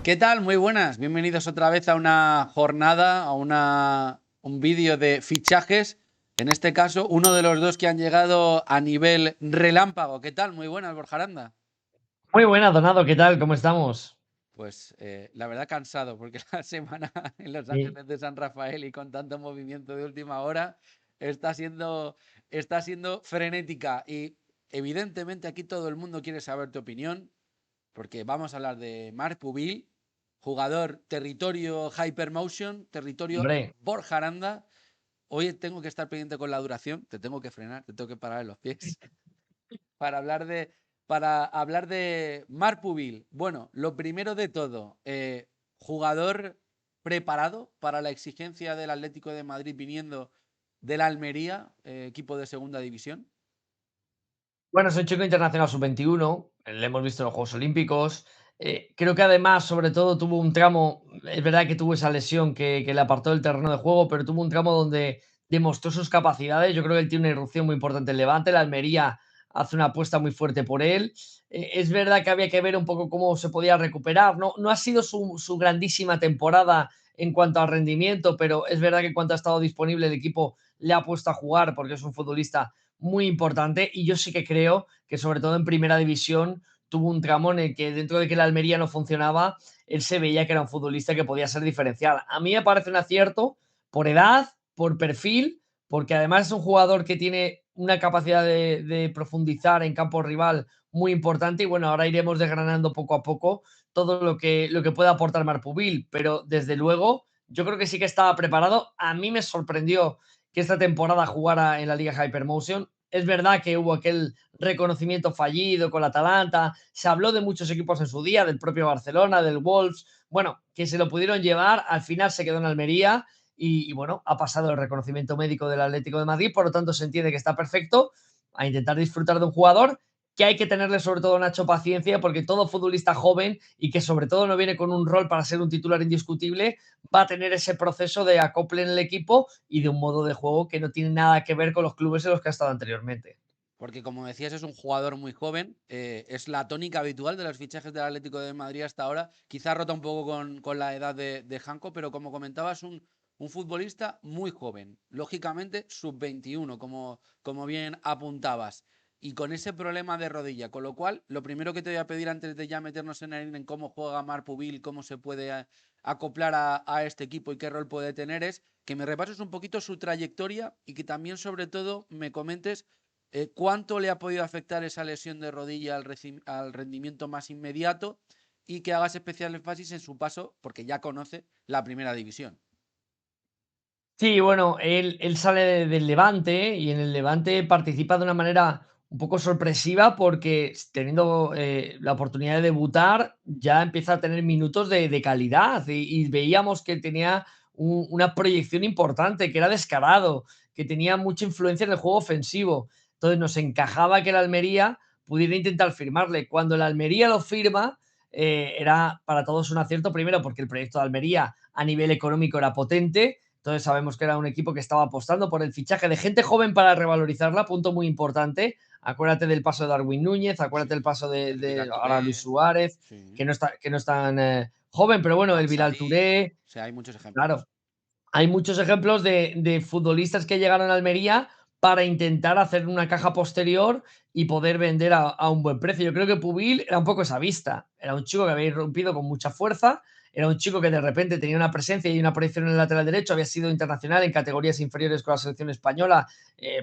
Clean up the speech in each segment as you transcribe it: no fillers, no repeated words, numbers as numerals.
¿Qué tal? Muy buenas. Bienvenidos otra vez a una jornada, un vídeo de fichajes. En este caso, uno de los dos que han llegado a nivel relámpago. ¿Qué tal? Muy buenas, Borja Aranda. Muy buena, Donado, ¿qué tal? ¿Cómo estamos? Pues la verdad cansado, porque la semana en Los Sí. Ángeles de San Rafael y con tanto movimiento de última hora está siendo, está siendo frenética. Y evidentemente aquí todo el mundo quiere saber tu opinión, porque vamos a hablar de Marc Pubil, jugador territorio Hypermotion, territorio Hombre, Borja Aranda. Hoy tengo que estar pendiente con la duración, te tengo que frenar, te tengo que parar en los pies para hablar de, para hablar de Marc Pubil. Bueno, lo primero de todo, jugador preparado para la exigencia del Atlético de Madrid viniendo de la Almería, equipo de segunda división. bueno, soy chico internacional sub-21, le hemos visto en los Juegos Olímpicos. Creo que además, sobre todo, tuvo un tramo, es verdad que tuvo esa lesión que le apartó del terreno de juego, pero tuvo un tramo donde demostró sus capacidades. Yo creo que él tiene una irrupción muy importante en Levante, la Almería hace una apuesta muy fuerte por él. Es verdad que había que ver un poco cómo se podía recuperar. No ha sido su grandísima temporada en cuanto al rendimiento, pero es verdad que en cuanto ha estado disponible el equipo le ha puesto a jugar porque es un futbolista muy importante y yo sí que creo que sobre todo en primera división tuvo un tramo en el que dentro de que la Almería no funcionaba, él se veía que era un futbolista que podía ser diferencial. A mí me parece un acierto por edad, por perfil, porque además es un jugador que tiene una capacidad de profundizar en campo rival muy importante y bueno, ahora iremos desgranando poco a poco todo lo que puede aportar Marpubil, pero desde luego yo creo que sí que estaba preparado. A mí me sorprendió que esta temporada jugara en la Liga Hypermotion. Es verdad que hubo aquel reconocimiento fallido con la Atalanta, se habló de muchos equipos en su día, del propio Barcelona, del Wolves, bueno, que se lo pudieron llevar, al final se quedó en Almería y bueno, ha pasado el reconocimiento médico del Atlético de Madrid, por lo tanto se entiende que está perfecto a intentar disfrutar de un jugador que hay que tenerle sobre todo, Nacho, paciencia, porque todo futbolista joven y que sobre todo no viene con un rol para ser un titular indiscutible, va a tener ese proceso de acople en el equipo y de un modo de juego que no tiene nada que ver con los clubes en los que ha estado anteriormente. Porque como decías, es un jugador muy joven, es la tónica habitual de los fichajes del Atlético de Madrid hasta ahora, quizá rota un poco con la edad de Janko, pero como comentabas, un futbolista muy joven, lógicamente sub-21, como bien apuntabas, y con ese problema de rodilla, con lo cual, lo primero que te voy a pedir antes de ya meternos en cómo juega Marc Pubil, cómo se puede acoplar a este equipo y qué rol puede tener, es que me repases un poquito su trayectoria y que también, sobre todo, me comentes cuánto le ha podido afectar esa lesión de rodilla al rendimiento más inmediato y que hagas especial énfasis en su paso, porque ya conoce la primera división. Sí, bueno, él sale del Levante y en el Levante participa de una manera un poco sorpresiva porque teniendo la oportunidad de debutar ya empieza a tener minutos de calidad y veíamos que tenía una proyección importante, que era descarado, que tenía mucha influencia en el juego ofensivo. Entonces nos encajaba que el Almería pudiera intentar firmarle. Cuando el Almería lo firma, era para todos un acierto, primero porque el proyecto de Almería a nivel económico era potente. Entonces sabemos que era un equipo que estaba apostando por el fichaje de gente joven para revalorizarla, punto muy importante. Acuérdate del paso de Darwin Núñez, acuérdate del Sí, paso el de Bilal ahora Luis Touré, Suárez, sí. que no es tan joven, pero bueno, el Bilal Ansari, Touré, o sea, hay muchos ejemplos. claro. Hay muchos ejemplos de futbolistas que llegaron a Almería para intentar hacer una caja posterior y poder vender a un buen precio. Yo creo que Pubil era un poco esa vista. Era un chico que había irrumpido con mucha fuerza, era un chico que de repente tenía una presencia y una proyección en el lateral derecho, había sido internacional en categorías inferiores con la selección española,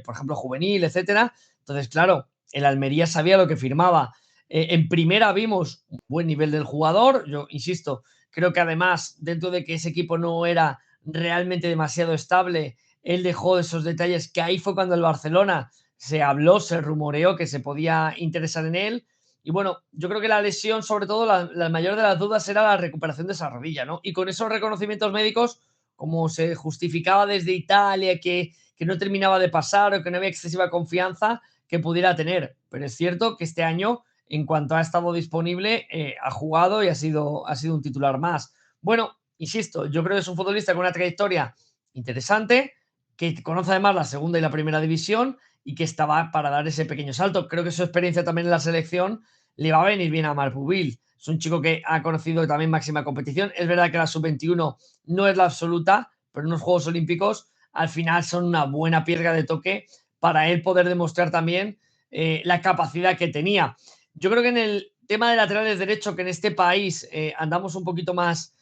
por ejemplo, juvenil, etcétera. Entonces, claro, el Almería sabía lo que firmaba. En primera vimos un buen nivel del jugador. Yo insisto, creo que además, dentro de que ese equipo no era realmente demasiado estable, él dejó esos detalles que ahí fue cuando el Barcelona se habló, se rumoreó que se podía interesar en él. Y bueno, yo creo que la lesión, sobre todo, la mayor de las dudas era la recuperación de esa rodilla, ¿no? Y con esos reconocimientos médicos, como se justificaba desde Italia que no terminaba de pasar o que no había excesiva confianza que pudiera tener. Pero es cierto que este año, en cuanto ha estado disponible, ha jugado y ha sido un titular más. Bueno, insisto, yo creo que es un futbolista con una trayectoria interesante, que conoce además la segunda y la primera división y que estaba para dar ese pequeño salto. Creo que su experiencia también en la selección le va a venir bien a Marc Pubil. Es un chico que ha conocido también máxima competición. Es verdad que la sub-21 no es la absoluta, pero en los Juegos Olímpicos al final son una buena piedra de toque para él poder demostrar también la capacidad que tenía. Yo creo que en el tema de laterales derecho, que en este país andamos un poquito más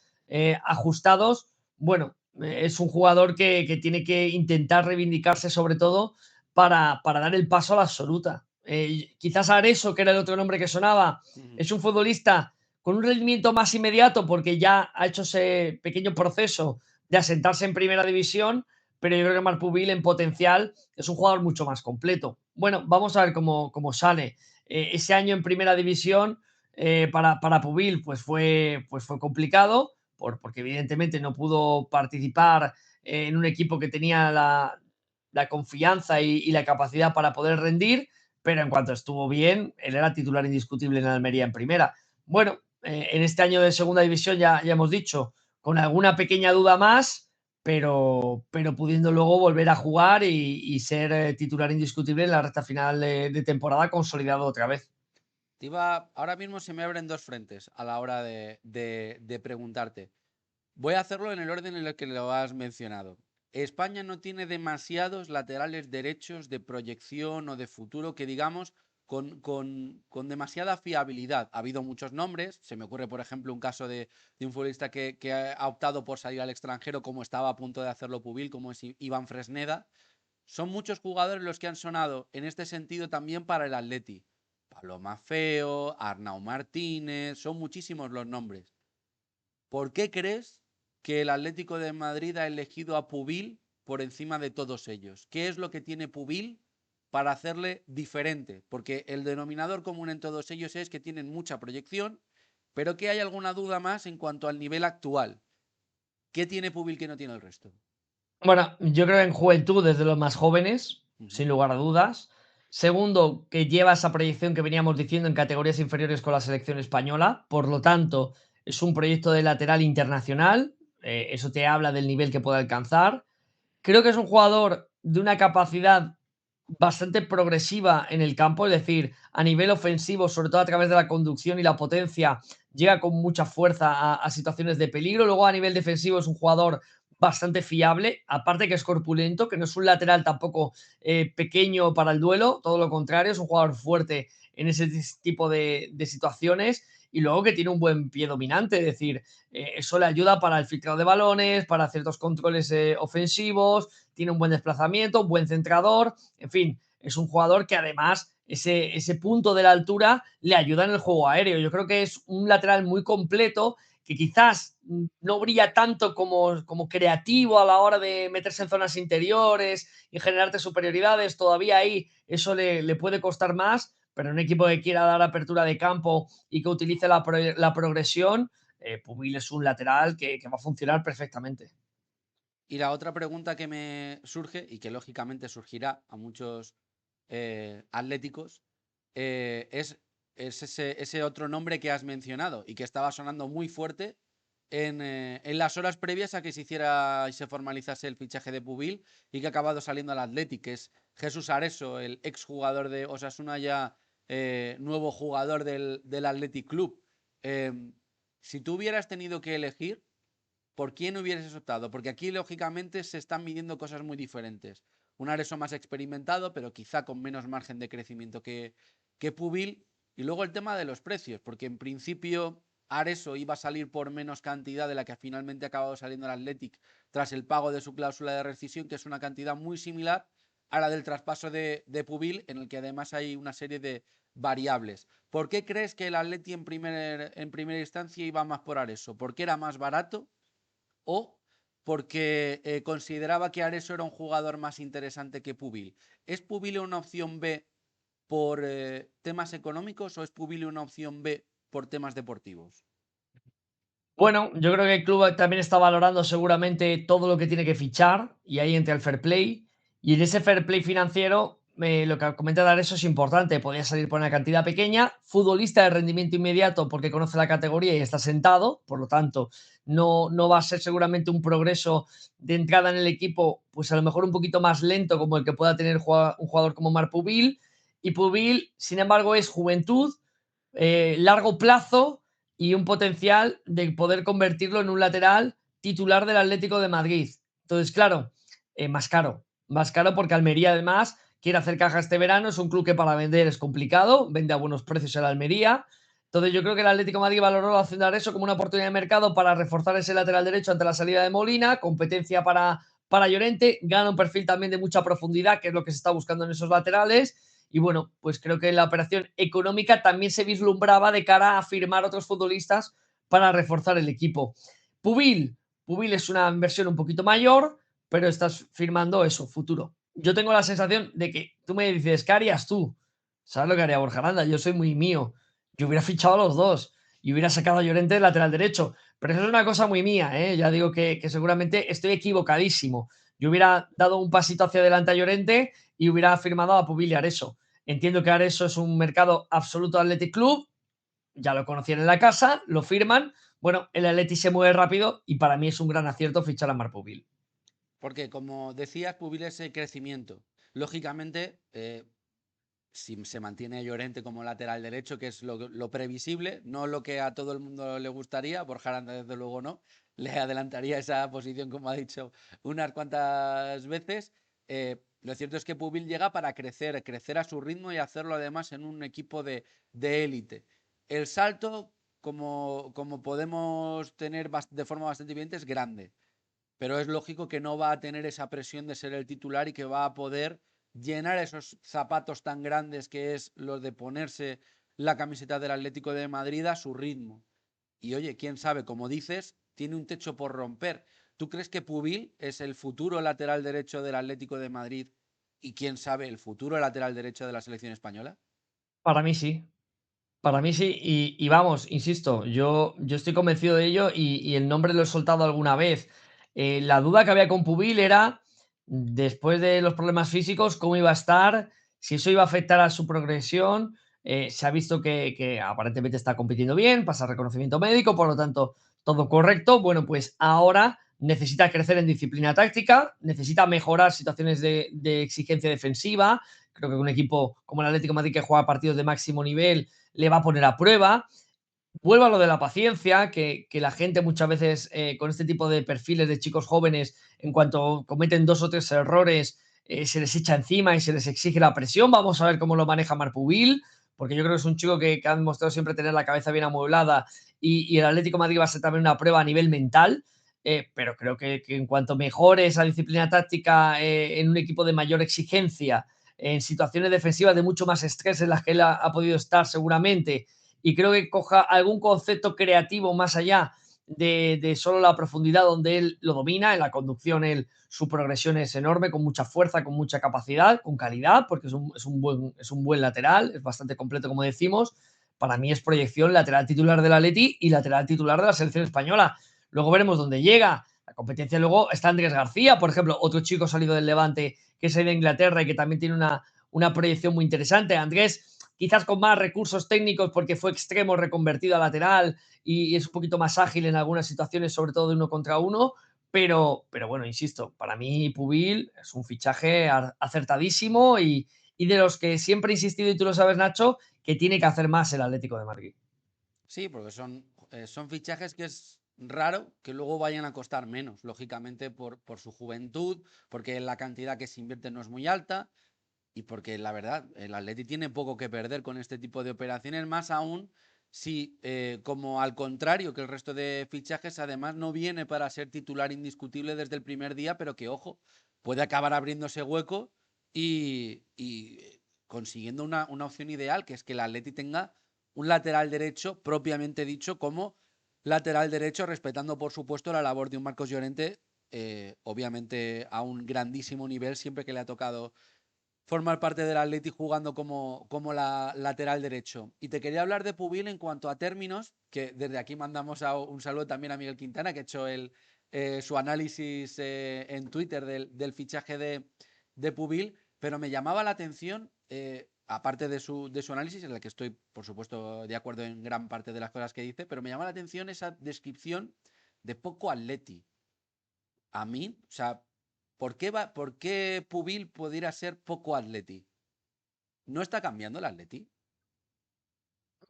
ajustados, bueno, es un jugador que tiene que intentar reivindicarse sobre todo para dar el paso a la absoluta. Quizás Areso, que era el otro nombre que sonaba, Ujú. es un futbolista con un rendimiento más inmediato porque ya ha hecho ese pequeño proceso de asentarse en primera división, pero yo creo que Marpubil en potencial es un jugador mucho más completo. Bueno, vamos a ver cómo sale. Ese año en primera división para Pubil pues fue complicado porque evidentemente no pudo participar en un equipo que tenía la confianza y la capacidad para poder rendir, pero en cuanto estuvo bien, él era titular indiscutible en Almería en primera. Bueno, en este año de segunda división ya hemos dicho, con alguna pequeña duda más, pero pudiendo luego volver a jugar y ser titular indiscutible en la recta final de temporada consolidado otra vez. Ahora mismo se me abren dos frentes a la hora de preguntarte. Voy a hacerlo en el orden en el que lo has mencionado. España no tiene demasiados laterales derechos de proyección o de futuro que digamos con demasiada fiabilidad. Ha habido muchos nombres, se me ocurre por ejemplo un caso de un futbolista que ha optado por salir al extranjero como estaba a punto de hacerlo Pubil, como es Iván Fresneda. Son muchos jugadores los que han sonado en este sentido también para el Atleti. Pablo Maffeo, Arnau Martínez, son muchísimos los nombres. ¿Por qué crees que el Atlético de Madrid ha elegido a Pubil por encima de todos ellos? ¿Qué es lo que tiene Pubil para hacerle diferente? Porque el denominador común en todos ellos es que tienen mucha proyección, pero que hay alguna duda más en cuanto al nivel actual. ¿Qué tiene Pubil que no tiene el resto? Bueno, yo creo que en juventud desde los más jóvenes, Uh -huh. sin lugar a dudas. Segundo, que lleva esa proyección que veníamos diciendo en categorías inferiores con la selección española. Por lo tanto, es un proyecto de lateral internacional. Eso te habla del nivel que puede alcanzar. Creo que es un jugador de una capacidad bastante progresiva en el campo, es decir, a nivel ofensivo, sobre todo a través de la conducción y la potencia, llega con mucha fuerza a situaciones de peligro. Luego a nivel defensivo es un jugador bastante fiable, aparte que es corpulento, que no es un lateral tampoco pequeño para el duelo, todo lo contrario, es un jugador fuerte en ese tipo de situaciones y luego que tiene un buen pie dominante, es decir, eso le ayuda para el filtrado de balones, para ciertos controles ofensivos, tiene un buen desplazamiento, un buen centrador, en fin, es un jugador que además ese punto de la altura le ayuda en el juego aéreo. Yo creo que es un lateral muy completo que quizás no brilla tanto como creativo a la hora de meterse en zonas interiores y generarte superioridades. Todavía ahí eso le puede costar más, pero un equipo que quiera dar apertura de campo y que utilice la progresión, Pubil es un lateral que va a funcionar perfectamente. Y la otra pregunta que me surge, y que lógicamente surgirá a muchos atléticos, es ese otro nombre que has mencionado y que estaba sonando muy fuerte en las horas previas a que se hiciera y se formalizase el fichaje de Pubil y que ha acabado saliendo al Athletic, que es Jesús Areso, el exjugador de Osasuna, ya nuevo jugador del Athletic Club. Eh, si tú hubieras tenido que elegir, ¿por quién hubieses optado? Porque aquí, lógicamente, se están midiendo cosas muy diferentes. Un Areso más experimentado, pero quizá con menos margen de crecimiento que Pubil. Y luego el tema de los precios, porque en principio Areso iba a salir por menos cantidad de la que finalmente ha acabado saliendo el Athletic tras el pago de su cláusula de rescisión, que es una cantidad muy similar a la del traspaso de Pubil, en el que además hay una serie de variables. ¿Por qué crees que el Atleti en primera instancia iba más por Areso? ¿Porque era más barato o porque consideraba que Areso era un jugador más interesante que Pubil? ¿Es Pubil una opción B por temas económicos o es Pubil una opción B por temas deportivos? Bueno, yo creo que el club también está valorando seguramente todo lo que tiene que fichar y ahí entra el fair play. Y en ese fair play financiero, lo que comenta Dar eso es importante. Podría salir por una cantidad pequeña, futbolista de rendimiento inmediato porque conoce la categoría y está sentado, por lo tanto, no va a ser seguramente un progreso de entrada en el equipo, pues a lo mejor un poquito más lento como el que pueda tener un jugador como Marc Pubil. Y Pubil, sin embargo, es juventud, largo plazo y un potencial de poder convertirlo en un lateral titular del Atlético de Madrid. Entonces, claro, más caro porque Almería además quiere hacer caja este verano, es un club que para vender es complicado, vende a buenos precios el Almería. Entonces yo creo que el Atlético de Madrid valoró hacer eso como una oportunidad de mercado para reforzar ese lateral derecho ante la salida de Molina, competencia para Llorente, gana un perfil también de mucha profundidad, que es lo que se está buscando en esos laterales. Y bueno, pues creo que la operación económica también se vislumbraba de cara a firmar otros futbolistas para reforzar el equipo. Pubil, Pubil es una inversión un poquito mayor, pero estás firmando eso, futuro. Yo tengo la sensación de que tú me dices, ¿qué harías tú? ¿Sabes lo que haría Borja Aranda? Yo soy muy mío. Yo hubiera fichado a los dos y hubiera sacado a Llorente de lateral derecho. Pero eso es una cosa muy mía, ¿eh? Ya digo que seguramente estoy equivocadísimo. Yo hubiera dado un pasito hacia adelante a Llorente y hubiera firmado a Pubil y Areso. Entiendo que Areso es un mercado absoluto Athletic Club, ya lo conocían en la casa, lo firman. Bueno, el Atleti se mueve rápido y para mí es un gran acierto fichar a Marc Pubil. Porque, como decías, Pubil es el crecimiento. Lógicamente, si se mantiene Llorente como lateral derecho, que es lo previsible, no lo que a todo el mundo le gustaría, Borja Aranda desde luego no, le adelantaría esa posición, como ha dicho unas cuantas veces. Lo cierto es que Pubil llega para crecer, crecer a su ritmo y hacerlo además en un equipo de élite. El salto, como podemos tener de forma bastante evidente, es grande, pero es lógico que no va a tener esa presión de ser el titular y que va a poder llenar esos zapatos tan grandes que es lo de ponerse la camiseta del Atlético de Madrid a su ritmo. Y oye, quién sabe, como dices, tiene un techo por romper. ¿Tú crees que Pubil es el futuro lateral derecho del Atlético de Madrid y quién sabe el futuro lateral derecho de la selección española? Para mí sí, para mí sí. Y vamos, insisto, yo estoy convencido de ello y el nombre lo he soltado alguna vez. La duda que había con Pubil era, después de los problemas físicos, cómo iba a estar, si eso iba a afectar a su progresión. Se ha visto que aparentemente está compitiendo bien, pasa reconocimiento médico, por lo tanto, todo correcto. Bueno, pues ahora necesita crecer en disciplina táctica, necesita mejorar situaciones de exigencia defensiva. Creo que un equipo como el Atlético de Madrid que juega partidos de máximo nivel le va a poner a prueba. Vuelvo a lo de la paciencia, que la gente muchas veces con este tipo de perfiles de chicos jóvenes, en cuanto cometen 2 o 3 errores, se les echa encima y se les exige la presión. Vamos a ver cómo lo maneja Marpubil, porque yo creo que es un chico que ha demostrado siempre tener la cabeza bien amueblada y el Atlético de Madrid va a ser también una prueba a nivel mental. Pero creo que en cuanto mejore esa disciplina táctica en un equipo de mayor exigencia, en situaciones defensivas de mucho más estrés en las que él ha podido estar seguramente, y creo que coja algún concepto creativo más allá de solo la profundidad donde él lo domina, en la conducción su progresión es enorme, con mucha fuerza, con mucha capacidad, con calidad, porque es un buen lateral, es bastante completo como decimos. Para mí es proyección lateral titular del Atleti y lateral titular de la selección española. Luego veremos dónde llega. La competencia luego está Andrés García, por ejemplo, otro chico salido del Levante que es de Inglaterra y que también tiene una proyección muy interesante. Andrés quizás con más recursos técnicos porque fue extremo reconvertido a lateral y es un poquito más ágil en algunas situaciones, sobre todo de uno contra uno. Pero bueno, insisto, para mí Pubil es un fichaje acertadísimo y de los que siempre he insistido, y tú lo sabes, Nacho, que tiene que hacer más el Atlético de Madrid. Sí, porque son fichajes que es raro que luego vayan a costar menos, lógicamente por su juventud, porque la cantidad que se invierte no es muy alta y porque la verdad, el Atleti tiene poco que perder con este tipo de operaciones, más aún si, como al contrario que el resto de fichajes, además no viene para ser titular indiscutible desde el primer día, pero que, ojo, puede acabar abriéndose hueco y consiguiendo una opción ideal, que es que el Atleti tenga un lateral derecho propiamente dicho como lateral derecho, respetando por supuesto la labor de un Marcos Llorente, obviamente a un grandísimo nivel siempre que le ha tocado formar parte del Atleti jugando como lateral derecho. Y te quería hablar de Pubil en cuanto a términos, que desde aquí mandamos un saludo también a Miguel Quintana, que ha hecho su análisis en Twitter del fichaje de Pubil, pero me llamaba la atención, aparte de su análisis, en el que estoy, por supuesto, de acuerdo en gran parte de las cosas que dice, pero me llama la atención esa descripción de poco Atleti. A mí, o sea, ¿por qué Pubil pudiera ser poco Atleti? ¿No está cambiando el Atleti?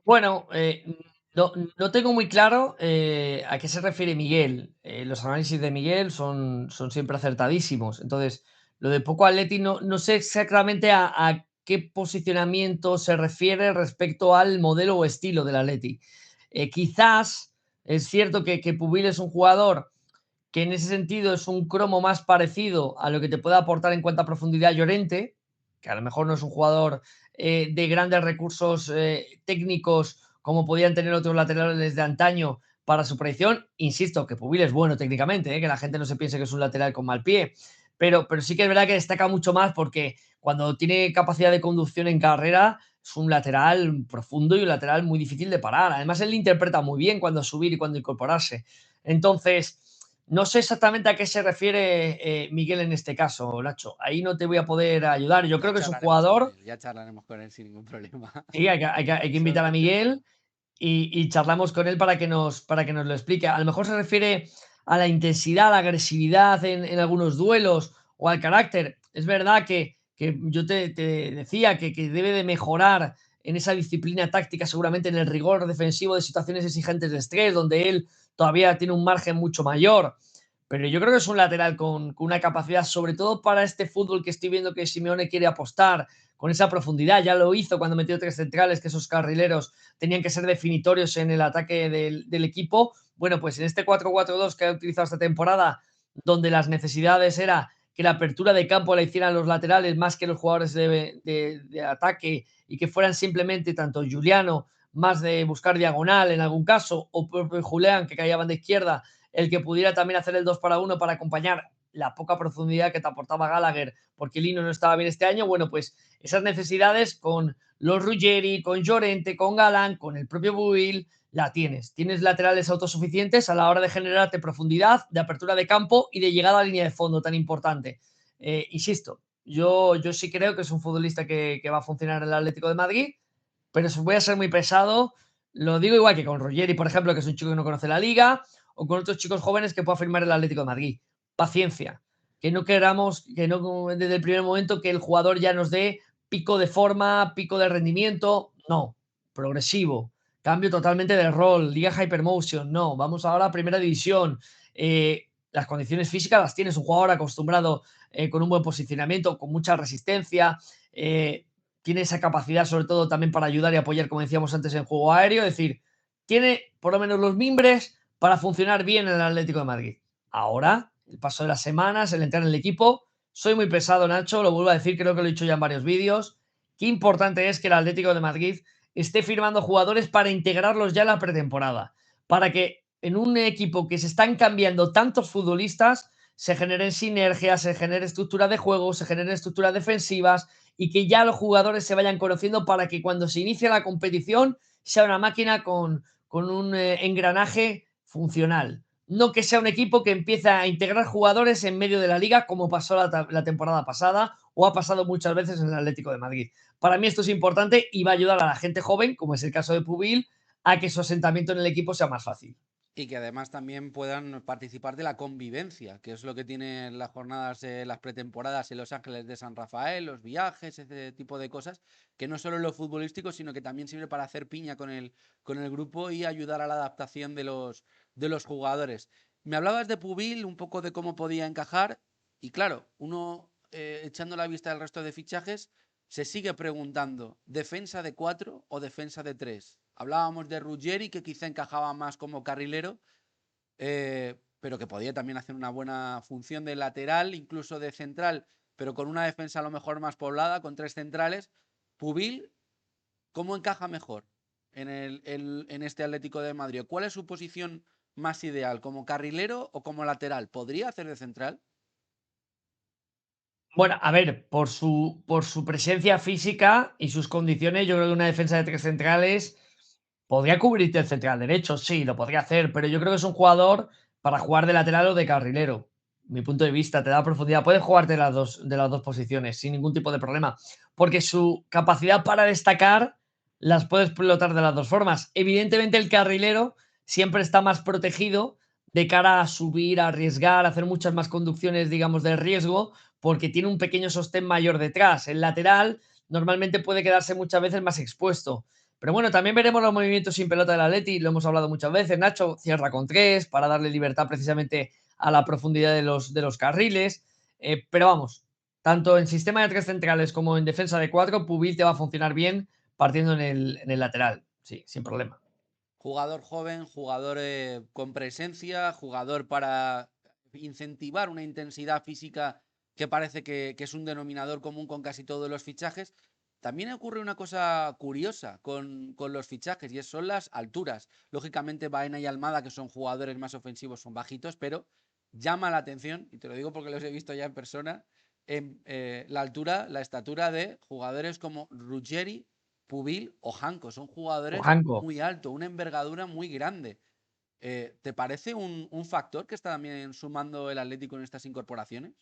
Bueno, No, no tengo muy claro a qué se refiere Miguel. Los análisis de Miguel son siempre acertadísimos. Entonces, lo de poco Atleti no sé exactamente a qué posicionamiento se refiere respecto al modelo o estilo del Atleti. Quizás es cierto que Pubil es un jugador que en ese sentido es un cromo más parecido a lo que te puede aportar en cuanto a profundidad Llorente, que a lo mejor no es un jugador de grandes recursos técnicos como podían tener otros laterales de antaño para su proyección. Insisto, que Pubil es bueno técnicamente, que la gente no se piense que es un lateral con mal pie, pero sí que es verdad que destaca mucho más porque cuando tiene capacidad de conducción en carrera es un lateral profundo y un lateral muy difícil de parar. Además, él interpreta muy bien cuándo subir y cuándo incorporarse. Entonces, no sé exactamente a qué se refiere Miguel en este caso, Nacho. Ahí no te voy a poder ayudar. Yo creo Ya que es un charlaremos con jugador. él, ya charlaremos con él sin ningún problema. Sí, hay que invitar a Sobre el tema. Miguel y charlamos con él para que nos lo explique. A lo mejor se refiere a la intensidad, a la agresividad en algunos duelos o al carácter. Es verdad que yo te decía que debe de mejorar en esa disciplina táctica, seguramente en el rigor defensivo de situaciones exigentes de estrés, donde él todavía tiene un margen mucho mayor. Pero yo creo que es un lateral con una capacidad, sobre todo para este fútbol que estoy viendo que Simeone quiere apostar, con esa profundidad. Ya lo hizo cuando metió tres centrales, que esos carrileros tenían que ser definitorios en el ataque del equipo. Bueno, pues en este 4-4-2 que ha utilizado esta temporada, donde las necesidades era que la apertura de campo la hicieran los laterales más que los jugadores de ataque y que fueran simplemente tanto Juliano, más de buscar diagonal en algún caso, o propio Julián, que caía de izquierda, el que pudiera también hacer el 2 para 1 para acompañar la poca profundidad que te aportaba Gallagher, porque Lino no estaba bien este año. Bueno, pues esas necesidades con los Ruggeri, con Llorente, con Galán, con el propio Buil, la tienes. Tienes laterales autosuficientes a la hora de generarte profundidad, de apertura de campo y de llegada a línea de fondo tan importante. Insisto, yo sí creo que es un futbolista que va a funcionar en el Atlético de Madrid, pero voy a ser muy pesado. Lo digo igual que con Ruggeri, por ejemplo, que es un chico que no conoce la liga, o con otros chicos jóvenes que pueda firmar el Atlético de Madrid. Paciencia, que no queramos, que no desde el primer momento que el jugador ya nos dé pico de forma, pico de rendimiento, no, progresivo, cambio totalmente de rol, liga Hypermotion, no, vamos ahora a primera división. Las condiciones físicas las tienes, un jugador acostumbrado con un buen posicionamiento, con mucha resistencia, tiene esa capacidad sobre todo también para ayudar y apoyar, como decíamos antes, en juego aéreo, es decir, tiene por lo menos los mimbres para funcionar bien en el Atlético de Madrid. Ahora, el paso de las semanas, el entrar en el equipo, soy muy pesado, Nacho, lo vuelvo a decir, creo que lo he dicho ya en varios vídeos. Qué importante es que el Atlético de Madrid esté firmando jugadores para integrarlos ya en la pretemporada, para que en un equipo que se están cambiando tantos futbolistas se generen sinergias, se genere estructura de juego, se generen estructuras defensivas y que ya los jugadores se vayan conociendo para que cuando se inicie la competición sea una máquina con un engranaje funcional. No que sea un equipo que empieza a integrar jugadores en medio de la liga, como pasó la temporada pasada o ha pasado muchas veces en el Atlético de Madrid. Para mí esto es importante y va a ayudar a la gente joven, como es el caso de Pubil, a que su asentamiento en el equipo sea más fácil. Y que además también puedan participar de la convivencia, que es lo que tienen las jornadas, las pretemporadas en Los Ángeles de San Rafael, los viajes, ese tipo de cosas, que no solo en lo futbolístico, sino que también sirve para hacer piña con el grupo y ayudar a la adaptación de los jugadores. Me hablabas de Pubil, un poco de cómo podía encajar, y claro, uno echando la vista del resto de fichajes, se sigue preguntando, ¿defensa de 4 o defensa de 3? Hablábamos de Ruggeri, que quizá encajaba más como carrilero, pero que podía también hacer una buena función de lateral, incluso de central, pero con una defensa a lo mejor más poblada, con tres centrales. Pubil, ¿cómo encaja mejor en este Atlético de Madrid? ¿Cuál es su posición más ideal? ¿Como carrilero o como lateral? ¿Podría hacer de central? Bueno, a ver, por su presencia física y sus condiciones, yo creo que una defensa de tres centrales podría cubrirte el central derecho, sí, lo podría hacer, pero yo creo que es un jugador para jugar de lateral o de carrilero. Mi punto de vista, te da profundidad. Puede jugarte de las dos posiciones sin ningún tipo de problema, porque su capacidad para destacar las puede explotar de las dos formas. Evidentemente, el carrilero siempre está más protegido de cara a subir, a arriesgar, a hacer muchas más conducciones, digamos, de riesgo, porque tiene un pequeño sostén mayor detrás. El lateral normalmente puede quedarse muchas veces más expuesto. Pero bueno, también veremos los movimientos sin pelota del Atleti, lo hemos hablado muchas veces. Nacho cierra con 3 para darle libertad precisamente a la profundidad de los carriles. Pero vamos, tanto en sistema de 3 centrales como en defensa de 4, Pubil te va a funcionar bien partiendo en el lateral. Sí, sin problema. Jugador joven, jugador con presencia, jugador para incentivar una intensidad física que parece que es un denominador común con casi todos los fichajes. También ocurre una cosa curiosa con los fichajes y son las alturas. Lógicamente, Baena y Almada, que son jugadores más ofensivos, son bajitos, pero llama la atención, y te lo digo porque los he visto ya en persona, en la altura, la estatura de jugadores como Ruggeri, Pubil o Janko. Son jugadores Ojanko. muy altos, una envergadura muy grande. ¿Te parece un factor que está también sumando el Atlético en estas incorporaciones?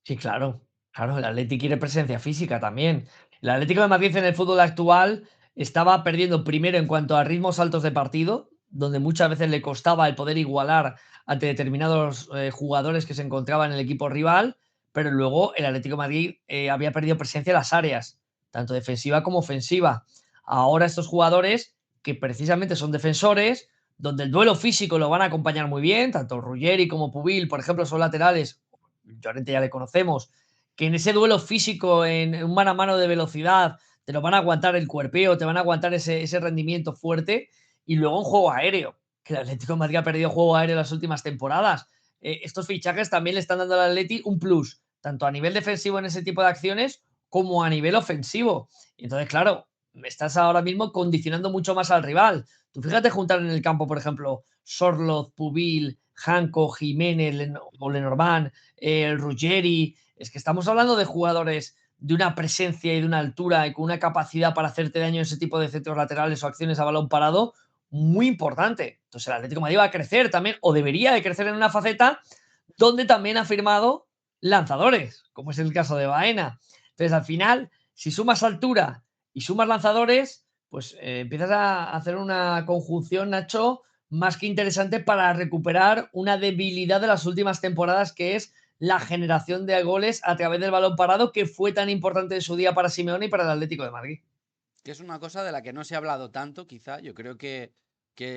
Sí, claro, claro, el Atleti quiere presencia física también. El Atlético de Madrid en el fútbol actual estaba perdiendo primero en cuanto a ritmos altos de partido, donde muchas veces le costaba el poder igualar ante determinados jugadores que se encontraban en el equipo rival, pero luego el Atlético de Madrid había perdido presencia en las áreas, tanto defensiva como ofensiva. Ahora estos jugadores, que precisamente son defensores, donde el duelo físico lo van a acompañar muy bien, tanto Ruggeri como Pubil, por ejemplo, son laterales. Llorente ya le conocemos, que en ese duelo físico, en un mano a mano de velocidad, te lo van a aguantar el cuerpeo, te van a aguantar ese rendimiento fuerte. Y luego un juego aéreo, que el Atlético de Madrid ha perdido juego aéreo en las últimas temporadas. Estos fichajes también le están dando al Atleti un plus, tanto a nivel defensivo en ese tipo de acciones como a nivel ofensivo. Y entonces, claro, estás ahora mismo condicionando mucho más al rival. Tú fíjate juntar en el campo, por ejemplo, Sorloz, Pubil, Janko, Jiménez o Lenormand, el Ruggeri. Es que estamos hablando de jugadores de una presencia y de una altura y con una capacidad para hacerte daño en ese tipo de centros laterales o acciones a balón parado muy importante. Entonces el Atlético de Madrid va a crecer también, o debería de crecer en una faceta donde también ha firmado lanzadores, como es el caso de Baena. Entonces al final, si sumas altura y sumas lanzadores, pues empiezas a hacer una conjunción, Nacho, más que interesante para recuperar una debilidad de las últimas temporadas, que es la generación de goles a través del balón parado, que fue tan importante en su día para Simeone y para el Atlético de Madrid. Que es una cosa de la que no se ha hablado tanto, quizá. Yo creo que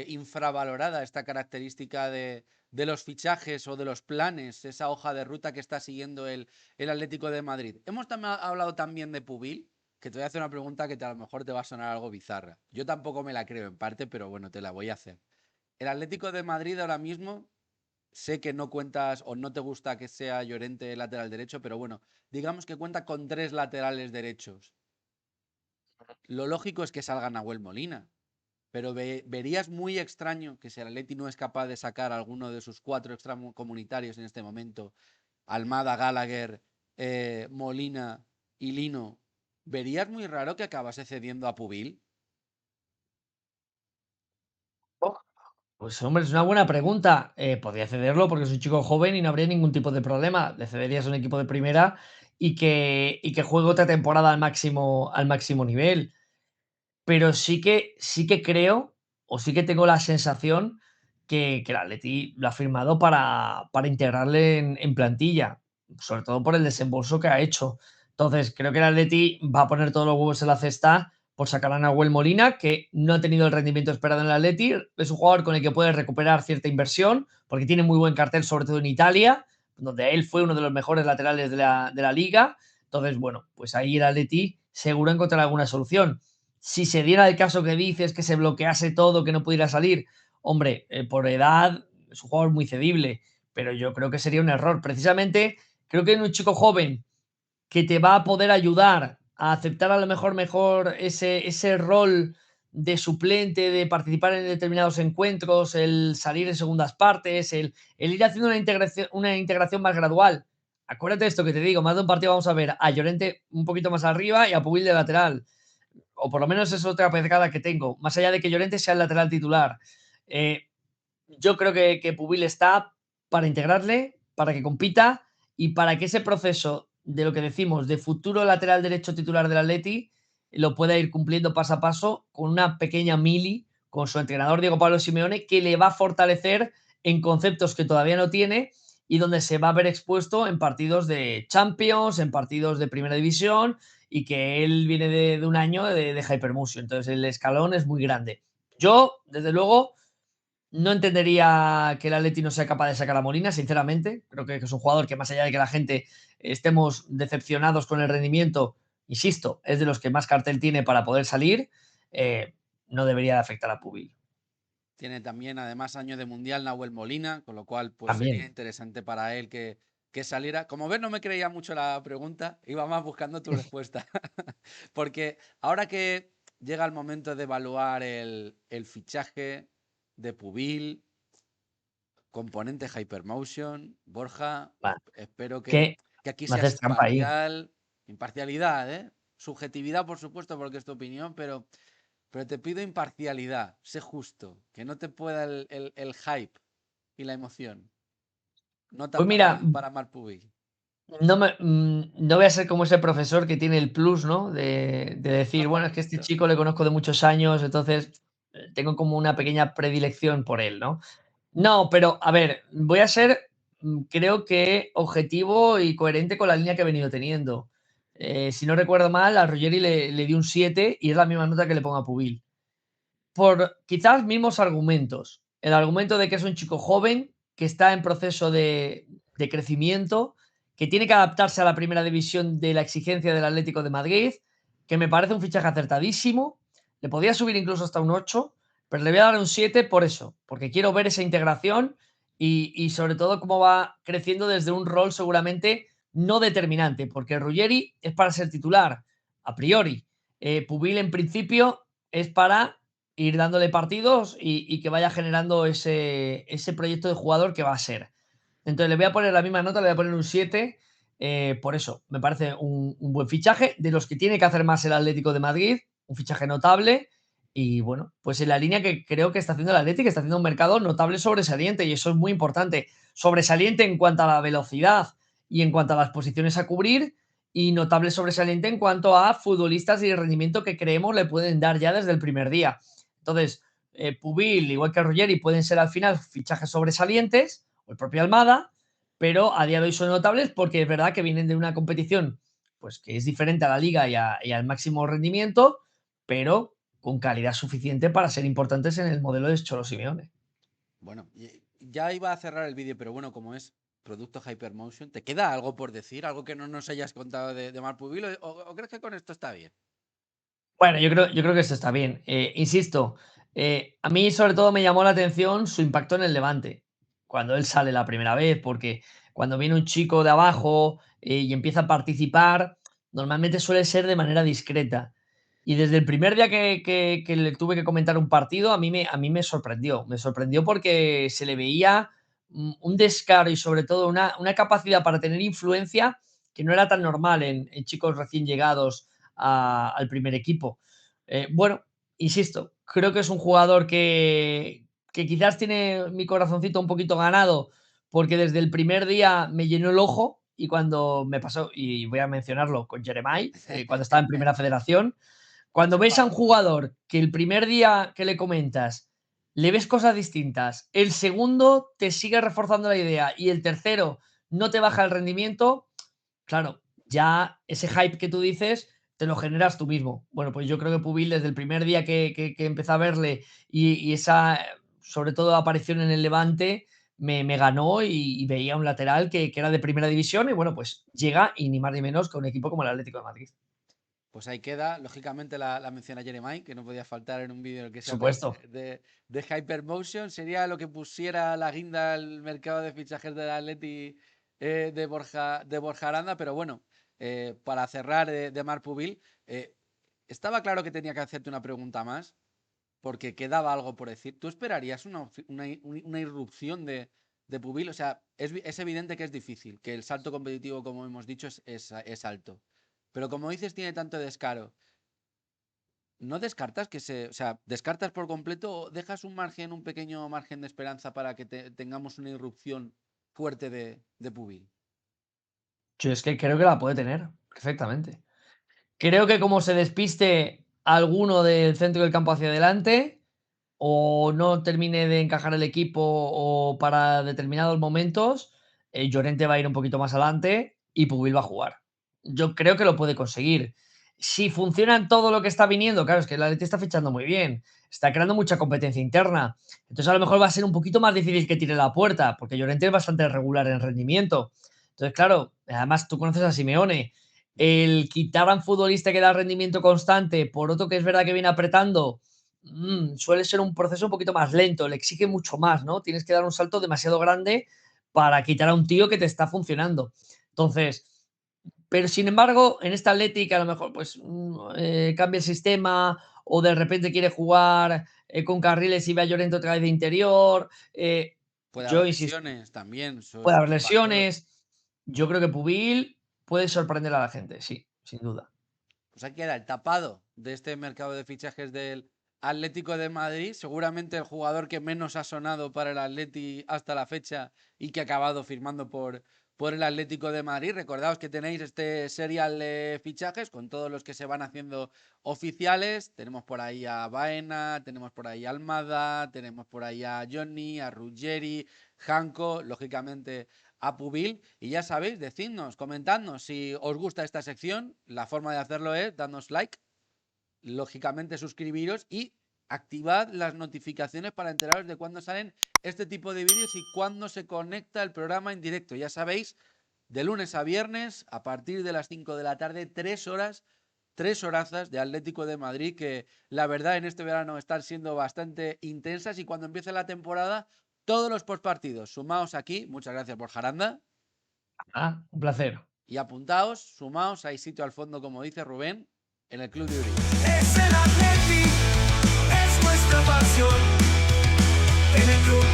infravalorada esta característica de los fichajes o de los planes, esa hoja de ruta que está siguiendo el Atlético de Madrid. Hemos hablado también de Pubil, que te voy a hacer una pregunta que a lo mejor te va a sonar algo bizarra. Yo tampoco me la creo en parte, pero bueno, te la voy a hacer. El Atlético de Madrid ahora mismo, sé que no cuentas o no te gusta que sea Llorente lateral derecho, pero bueno, digamos que cuenta con 3 laterales derechos. Lo lógico es que salga Nahuel Molina, pero verías muy extraño que si el Atleti no es capaz de sacar a alguno de sus 4 extracomunitarios en este momento, Almada, Gallagher, Molina y Lino, ¿verías muy raro que acabase cediendo a Pubil? Pues hombre, es una buena pregunta. Podría cederlo porque es un chico joven y no habría ningún tipo de problema. Le cederías a un equipo de primera y que juegue otra temporada al máximo nivel. Pero sí que creo, o sí que tengo la sensación que el Atleti lo ha firmado para integrarle en plantilla, sobre todo por el desembolso que ha hecho. Entonces, creo que el Atleti va a poner todos los huevos en la cesta por sacar a Nahuel Molina, que no ha tenido el rendimiento esperado en el Atleti. Es un jugador con el que puede recuperar cierta inversión, porque tiene muy buen cartel, sobre todo en Italia, donde él fue uno de los mejores laterales de la liga. Entonces, bueno, pues ahí el Atleti seguro encontrará alguna solución. Si se diera el caso que dices, que se bloquease todo, que no pudiera salir, hombre, por edad es un jugador muy cedible, pero yo creo que sería un error. Precisamente, creo que en un chico joven que te va a poder ayudar a aceptar a lo mejor ese rol de suplente, de participar en determinados encuentros, el salir en segundas partes, el ir haciendo una integración más gradual. Acuérdate de esto que te digo, más de un partido vamos a ver a Llorente un poquito más arriba y a Pubil de lateral, o por lo menos es otra pegada que tengo, más allá de que Llorente sea el lateral titular. Eh, yo creo que Pubil está para integrarle, para que compita y para que ese proceso de lo que decimos de futuro lateral derecho titular del Atleti lo pueda ir cumpliendo paso a paso con una pequeña mili con su entrenador Diego Pablo Simeone, que le va a fortalecer en conceptos que todavía no tiene y donde se va a ver expuesto en partidos de Champions, en partidos de Primera División y que él viene de un año de Hypermotion. Entonces el escalón es muy grande. Yo, desde luego, no entendería que el Atleti no sea capaz de sacar a Molina, sinceramente. Creo que es un jugador que, más allá de que la gente estemos decepcionados con el rendimiento, insisto, es de los que más cartel tiene para poder salir. No debería de afectar a Pubil. Tiene también, además, año de mundial Nahuel Molina, con lo cual, pues sería También. interesante para él que saliera. Como ves, no me creía mucho la pregunta, iba más buscando tu respuesta. Porque ahora que llega el momento de evaluar el fichaje de Pubil, componente Hypermotion, Borja, Va, espero que que aquí me seas haces trampa ahí. imparcial. Imparcialidad, ¿eh? Subjetividad, por supuesto, porque es tu opinión, pero te pido imparcialidad, sé justo, que no te pueda el hype y la emoción. Nota Pues mira, para Marc Puig. no voy a ser como ese profesor que tiene el plus, ¿no? De decir, bueno, es que este chico le conozco de muchos años, entonces tengo como una pequeña predilección por él, ¿no? No, pero a ver, voy a ser, creo que objetivo y coherente con la línea que he venido teniendo. Si no recuerdo mal, a Ruggeri le di un 7 y es la misma nota que le pongo a Pubil. Por quizás mismos argumentos. El argumento de que es un chico joven, que está en proceso de crecimiento, que tiene que adaptarse a la primera división de la exigencia del Atlético de Madrid, que me parece un fichaje acertadísimo. Le podría subir incluso hasta un 8, pero le voy a dar un 7 por eso, porque quiero ver esa integración y sobre todo cómo va creciendo desde un rol seguramente no determinante, porque Ruggeri es para ser titular, a priori. Pubil en principio es para ir dándole partidos y que vaya generando ese proyecto de jugador que va a ser. Entonces le voy a poner la misma nota, le voy a poner un 7. Por eso, me parece un buen fichaje, de los que tiene que hacer más el Atlético de Madrid, un fichaje notable. Y bueno, pues en la línea que creo que está haciendo el Atlético, que está haciendo un mercado notable sobresaliente, y eso es muy importante. Sobresaliente en cuanto a la velocidad y en cuanto a las posiciones a cubrir, y notable sobresaliente en cuanto a futbolistas y el rendimiento que creemos le pueden dar ya desde el primer día. Entonces, Pubil, igual que Ruggeri, pueden ser al final fichajes sobresalientes, o el propio Almada, pero a día de hoy son notables porque es verdad que vienen de una competición pues, que es diferente a la liga y al máximo rendimiento, pero con calidad suficiente para ser importantes en el modelo de Cholo Simeone. Bueno, ya iba a cerrar el vídeo, pero bueno, como es producto Hypermotion, ¿te queda algo por decir? ¿Algo que no nos hayas contado de Marc Pubil? ¿O crees que con esto está bien? Bueno, yo creo que esto está bien. Insisto, a mí sobre todo me llamó la atención su impacto en el Levante, cuando él sale la primera vez, porque cuando viene un chico de abajo y empieza a participar, normalmente suele ser de manera discreta. Y desde el primer día que le tuve que comentar un partido, a mí me sorprendió. Me sorprendió porque se le veía un descaro y sobre todo una capacidad para tener influencia que no era tan normal en chicos recién llegados al primer equipo. Bueno, insisto, creo que es un jugador que quizás tiene mi corazoncito un poquito ganado porque desde el primer día me llenó el ojo y cuando me pasó, y voy a mencionarlo con Jeremai, cuando estaba en Primera Federación, cuando Mucho ves a un favor. jugador que el primer día que le comentas le ves cosas distintas, el segundo te sigue reforzando la idea y el tercero no te baja el rendimiento, claro, ya ese hype que tú dices te lo generas tú mismo. Bueno, pues yo creo que Pubil desde el primer día que empecé a verle y esa, sobre todo, aparición en el Levante, me ganó y veía un lateral que era de primera división y bueno, pues llega y ni más ni menos que un equipo como el Atlético de Madrid. Pues ahí queda, lógicamente la menciona Jeremiah, que no podía faltar en un vídeo en el que Por se habla supuesto. de Hypermotion. Sería lo que pusiera la guinda al mercado de fichajes del Atleti de Borja Aranda, pero bueno, para cerrar de Marc Pubil, estaba claro que tenía que hacerte una pregunta más, porque quedaba algo por decir. ¿Tú esperarías una irrupción de Pubil? O sea, es evidente que es difícil, que el salto competitivo, como hemos dicho, es alto. Pero como dices, tiene tanto descaro. ¿No descartas o sea, descartas por completo o dejas un margen, un pequeño margen de esperanza para que tengamos una irrupción fuerte de Pubil? Yo es que creo que la puede tener perfectamente. Creo que como se despiste alguno del centro del campo hacia adelante, o no termine de encajar el equipo o para determinados momentos, Llorente va a ir un poquito más adelante y Pubil va a jugar. Yo creo que lo puede conseguir. si funciona en todo lo que está viniendo, claro, es que el Atleti está fichando muy bien, está creando mucha competencia interna. Entonces, a lo mejor va a ser un poquito más difícil que tire la puerta, porque Llorente es bastante regular en rendimiento. Entonces, claro, además tú conoces a Simeone. El quitar a un futbolista que da rendimiento constante por otro que es verdad que viene apretando, suele ser un proceso un poquito más lento, le exige mucho más, ¿no? Tienes que dar un salto demasiado grande para quitar a un tío que te está funcionando. Entonces, pero sin embargo, en esta Athletic a lo mejor pues cambia el sistema o de repente quiere jugar con carriles y ve a Llorente otra vez de interior. Puede Yo haber insisto, lesiones también, eso puede es haber un factor. lesiones. Yo creo que Pubil puede sorprender a la gente, sí, sin duda. Pues aquí era el tapado de este mercado de fichajes del Atlético de Madrid, seguramente el jugador que menos ha sonado para el Atleti hasta la fecha y que ha acabado firmando por el Atlético de Madrid. Recordaos que tenéis este serial de fichajes con todos los que se van haciendo oficiales. Tenemos por ahí a Baena, tenemos por ahí a Almada, tenemos por ahí a Johnny, a Ruggeri, Janko, lógicamente a Pubil. Y ya sabéis, decidnos, comentadnos si os gusta esta sección. La forma de hacerlo es darnos like, lógicamente suscribiros y activad las notificaciones para enteraros de cuándo salen este tipo de vídeos y cuándo se conecta el programa en directo. Ya sabéis, de lunes a viernes, a partir de las 5 de la tarde, 3 horas, 3 horazas de Atlético de Madrid, que la verdad en este verano están siendo bastante intensas y cuando empiece la temporada, todos los postpartidos. Sumaos aquí, muchas gracias por Jaranda. Ah, un placer. Y apuntaos, sumaos, hay sitio al fondo, como dice Rubén, en el Club de Uri. Es el Atleti, es nuestra pasión. En el club